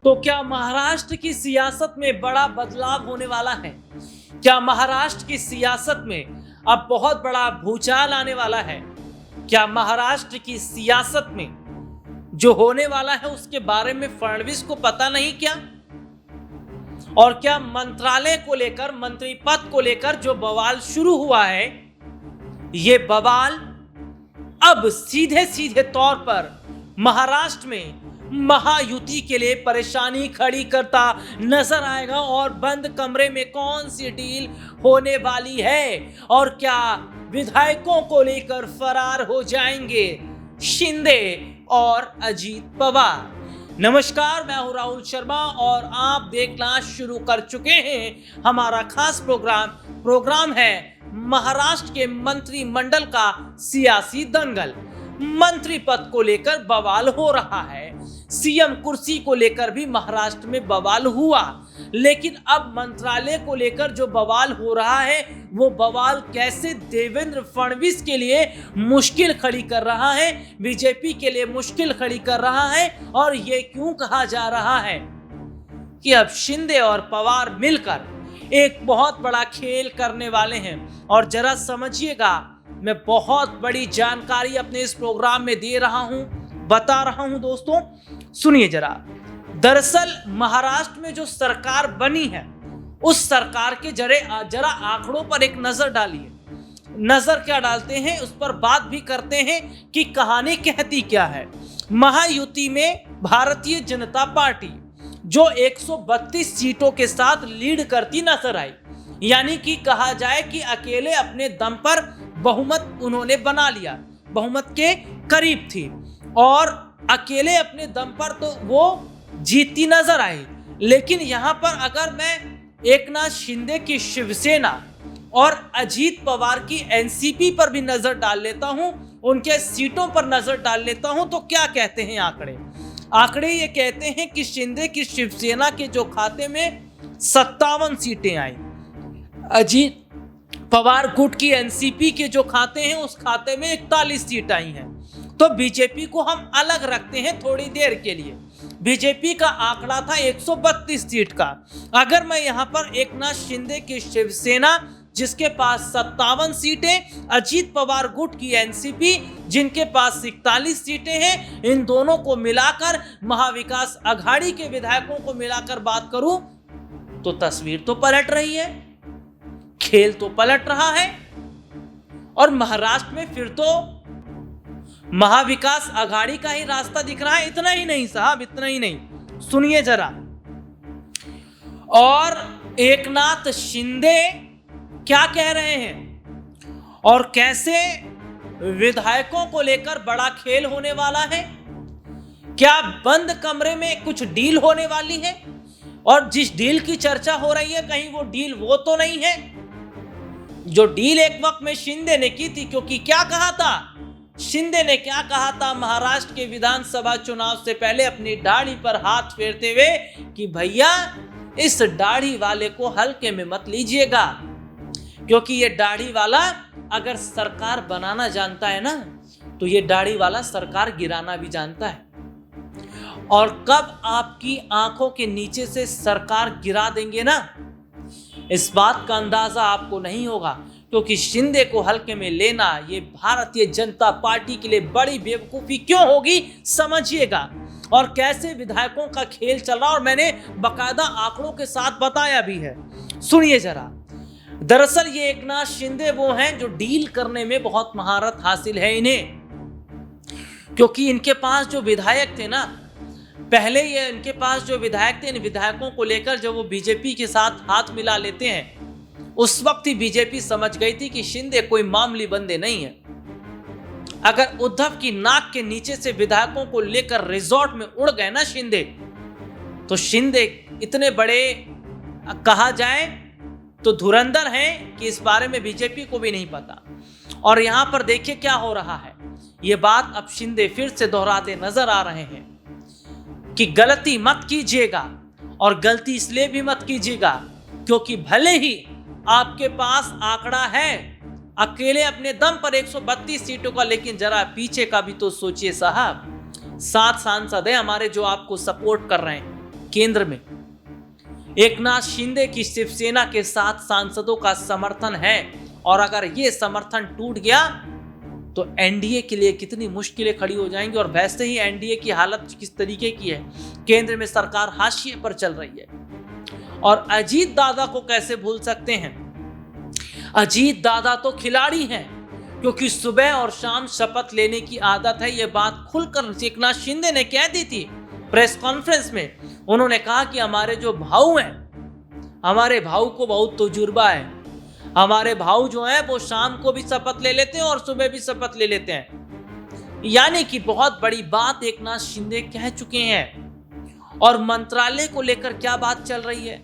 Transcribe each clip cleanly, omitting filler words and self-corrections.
तो क्या महाराष्ट्र की सियासत में बड़ा बदलाव होने वाला है? क्या महाराष्ट्र की सियासत में अब बहुत बड़ा भूचाल आने वाला है? क्या महाराष्ट्र की सियासत में जो होने वाला है उसके बारे में फडणवीस को पता नहीं क्या? और क्या मंत्रालय को लेकर, मंत्री पद को लेकर जो बवाल शुरू हुआ है, ये बवाल अब सीधे सीधे तौर पर महाराष्ट्र में महायुति के लिए परेशानी खड़ी करता नजर आएगा? और बंद कमरे में कौन सी डील होने वाली है? और क्या विधायकों को लेकर फरार हो जाएंगे शिंदे और अजीत पवार? नमस्कार, मैं हूं राहुल शर्मा और आप देखना शुरू कर चुके हैं हमारा खास प्रोग्राम है महाराष्ट्र के मंत्रिमंडल का सियासी दंगल। मंत्री पद को लेकर बवाल हो रहा है, सीएम कुर्सी को लेकर भी महाराष्ट्र में बवाल हुआ, लेकिन अब मंत्रालय को लेकर जो बवाल हो रहा है वो बवाल कैसे देवेंद्र फडणवीस के लिए मुश्किल खड़ी कर रहा है, बीजेपी के लिए मुश्किल खड़ी कर रहा है। और ये क्यों कहा जा रहा है कि अब शिंदे और पवार मिलकर एक बहुत बड़ा खेल करने वाले हैं? और जरा समझिएगा, मैं बहुत बड़ी जानकारी अपने इस प्रोग्राम में दे रहा हूं, बता रहा हूं दोस्तों, सुनिए जरा। दरअसल महाराष्ट्र में जो सरकार बनी है उस सरकार के जरा आंकड़ों पर एक नजर डालिए। नजर क्या डालते हैं, उस पर बात भी करते हैं कि कहानी कहती क्या है। महायुति में भारतीय जनता पार्टी जो 132 सीटों के साथ लीड करती नजर आई, यानी कि कहा जाए कि अकेले अपने दम पर बहुमत उन्होंने बना लिया, बहुमत के करीब थी और अकेले अपने दम पर तो वो जीतती नजर आई। लेकिन यहां पर अगर मैं एकनाथ शिंदे की शिवसेना और अजीत पवार की एनसीपी पर भी नजर डाल लेता हूं, उनके सीटों पर नजर डाल लेता हूं, तो क्या कहते हैं आंकड़े ये कहते हैं कि शिंदे की शिवसेना के जो खाते में 57 सीटें आई, अजीत पवार गुट की एनसीपी के जो खाते हैं उस खाते में 41 सीट आई हैं। तो बीजेपी को हम अलग रखते हैं थोड़ी देर के लिए। बीजेपी का आंकड़ा था 132 सीट का। अगर मैं यहां पर एकनाथ शिंदे की शिवसेना जिसके पास 57 सीटें, अजीत पवार गुट की एनसीपी जिनके पास 41 सीटें हैं, इन दोनों को मिलाकर महाविकास अघाड़ी के विधायकों को मिलाकर बात करूं तो तस्वीर तो पलट रही है, खेल तो पलट रहा है। और महाराष्ट्र में फिर तो महाविकास अघाड़ी का ही रास्ता दिख रहा है। इतना ही नहीं साहब, इतना ही नहीं, सुनिए जरा। और एकनाथ शिंदे क्या कह रहे हैं और कैसे विधायकों को लेकर बड़ा खेल होने वाला है? क्या बंद कमरे में कुछ डील होने वाली है? और जिस डील की चर्चा हो रही है, कहीं वो डील वो तो नहीं है जो डील एक वक्त में शिंदे ने की थी? क्योंकि क्या कहा था शिंदे ने, क्या कहा था महाराष्ट्र के विधानसभा चुनाव से पहले अपनी दाढ़ी पर हाथ फेरते हुए कि भैया इस दाढ़ी वाले को हल्के में मत लीजिएगा, क्योंकि ये दाढ़ी वाला अगर सरकार बनाना जानता है ना तो ये दाढ़ी वाला सरकार गिराना भी जानता है। और कब आपकी आंखों के नीचे से सरकार गिरा देंगे ना, इस बात का अंदाजा आपको नहीं होगा। क्योंकि शिंदे को हल्के में लेना ये भारतीय जनता पार्टी के लिए बड़ी बेवकूफी क्यों होगी, समझिएगा। और कैसे विधायकों का खेल चल रहा, और मैंने बकायदा आंकड़ों के साथ बताया भी है, सुनिए जरा। दरअसल ये एकनाथ शिंदे वो हैं जो डील करने में बहुत महारत हासिल है इन्हें, क्योंकि इनके पास जो विधायक थे ना, पहले ये इनके पास जो विधायक थे, इन विधायकों को लेकर जब वो बीजेपी के साथ हाथ मिला लेते हैं, उस वक्त ही बीजेपी समझ गई थी कि शिंदे कोई मामूली बंदे नहीं है। अगर उद्धव की नाक के नीचे से विधायकों को लेकर रिजॉर्ट में उड़ गए ना शिंदे, तो शिंदे इतने बड़े कहा जाए तो धुरंधर हैं कि इस बारे में बीजेपी को भी नहीं पता। और यहां पर देखिए क्या हो रहा है, ये बात अब शिंदे फिर से दोहराते नजर आ रहे हैं कि गलती मत कीजिएगा, और गलती इसलिए भी मत कीजिएगा क्योंकि भले ही आपके पास आंकड़ा है अकेले अपने दम पर 132 सीटों का, लेकिन जरा पीछे का भी तो सोचिए साहब। 7 सांसद हैं हमारे जो आपको सपोर्ट कर रहे हैं, केंद्र में एकनाथ शिंदे की शिवसेना के 7 सांसदों का समर्थन है और अगर ये समर्थन टूट गया तो एनडीए के लिए कितनी मुश्किलें खड़ी हो जाएंगी। और वैसे ही एनडीए की हालत किस तरीके की है, केंद्र में सरकार हाशिए पर चल रही है। और अजीत दादा को कैसे भूल सकते हैं, अजीत दादा तो खिलाड़ी हैं, क्योंकि सुबह और शाम शपथ लेने की आदत है। यह बात खुलकर एकनाथ शिंदे ने कह दी थी प्रेस कॉन्फ्रेंस में। उन्होंने कहा कि हमारे जो भाऊ हैं, हमारे भाऊ को बहुत तजुर्बा है, हमारे भाऊ जो हैं वो शाम को भी शपथ ले लेते हैं और सुबह भी शपथ ले लेते हैं। यानी कि बहुत बड़ी बात एकनाथ शिंदे कह चुके हैं। और मंत्रालय को लेकर क्या बात चल रही है,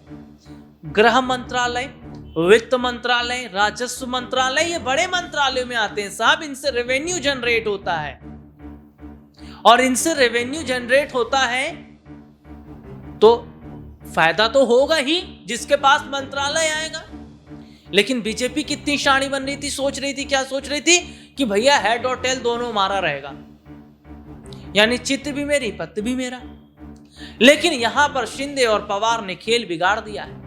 गृह मंत्रालय, वित्त मंत्रालय, राजस्व मंत्रालय, ये बड़े मंत्रालयों में आते हैं साहब। इनसे रेवेन्यू जनरेट होता है और इनसे रेवेन्यू जनरेट होता है तो फायदा तो होगा ही जिसके पास मंत्रालय आएगा। लेकिन बीजेपी कितनी शानी बन रही थी, सोच रही थी, क्या सोच रही थी कि भैया हेड और टेल दोनों हमारा रहेगा, यानी चित्त भी मेरी पत्त भी मेरा। लेकिन यहां पर शिंदे और पवार ने खेल बिगाड़ दिया है,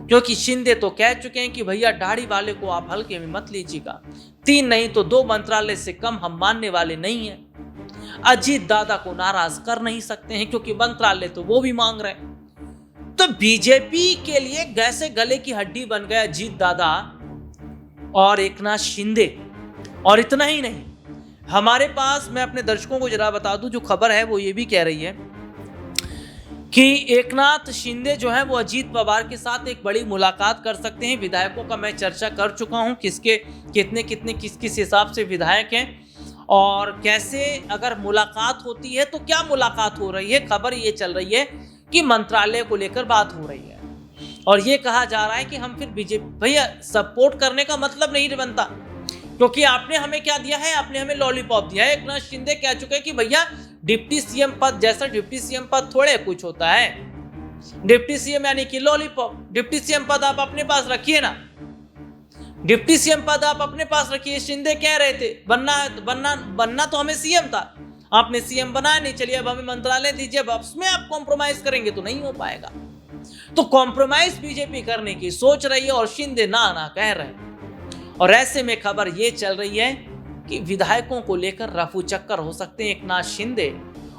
क्योंकि शिंदे तो कह चुके हैं कि भैया दाढ़ी वाले को आप हल्के में मत लीजिएगा, 3 नहीं तो 2 मंत्रालय से कम हम मानने वाले नहीं हैं। अजीत दादा को नाराज कर नहीं सकते हैं क्योंकि मंत्रालय तो वो भी मांग रहे हैं। तो बीजेपी के लिए गैसे गले की हड्डी बन गया अजीत दादा और एकनाथ शिंदे। और इतना ही नहीं, हमारे पास, मैं अपने दर्शकों को जरा बता दूं, जो खबर है वो ये भी कह रही है कि एकनाथ शिंदे जो है वो अजीत पवार के साथ एक बड़ी मुलाकात कर सकते हैं। विधायकों का मैं चर्चा कर चुका हूं, किसके कितने कितने किस किस हिसाब से विधायक हैं और कैसे अगर मुलाकात होती है तो क्या मुलाकात हो रही है। खबर ये चल रही है कि मंत्रालय को लेकर बात हो रही है और ये कहा जा रहा है कि हम फिर बीजेपी, भैया सपोर्ट करने का मतलब नहीं बनता, क्योंकि आपने हमें क्या दिया है, आपने हमें लॉलीपॉप दिया है। एकनाथ शिंदे कह चुके हैं कि भैया डिप्टी सीएम पद जैसा डिप्टी सीएम पद थोड़े कुछ होता है, डिप्टी सीएम यानी कि लॉलीपॉप। डिप्टी सीएम पद आप अपने पास रखिए ना, डिप्टी सीएम पद आप अपने पास रखिए। शिंदे कह रहे थे बनना तो हमें सीएम था, आपने सीएम बनाया नहीं, चलिए अब हमें मंत्रालय दीजिए, अब उसमें आप कॉम्प्रोमाइज करेंगे तो नहीं हो पाएगा। तो कॉम्प्रोमाइज बीजेपी करने की सोच रही है और शिंदे ना कह रहे हैं। और ऐसे में खबर ये चल रही है कि विधायकों को लेकर रफू चक्कर हो सकते हैं एकनाथ शिंदे,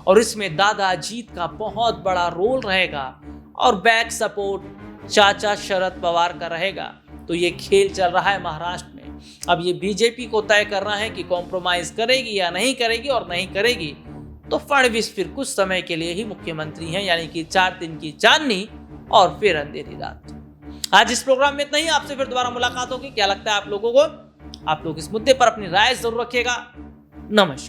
और इसमें दादा अजीत का बहुत बड़ा रोल रहेगा और बैक सपोर्ट चाचा शरद पवार का रहेगा। तो ये खेल चल रहा है महाराष्ट्र में। अब ये बीजेपी को तय करना है कि कॉम्प्रोमाइज करेगी या नहीं करेगी, और नहीं करेगी तो फडणवीस फिर कुछ समय के लिए ही मुख्यमंत्री हैं, यानी कि 4 दिन की चांदनी और फिर अंधेरी रात। आज इस प्रोग्राम में इतना ही, आपसे फिर दोबारा मुलाकात होगी। क्या लगता है आप लोगों को? आप लोग इस मुद्दे पर अपनी राय जरूर रखिएगा। नमस्कार।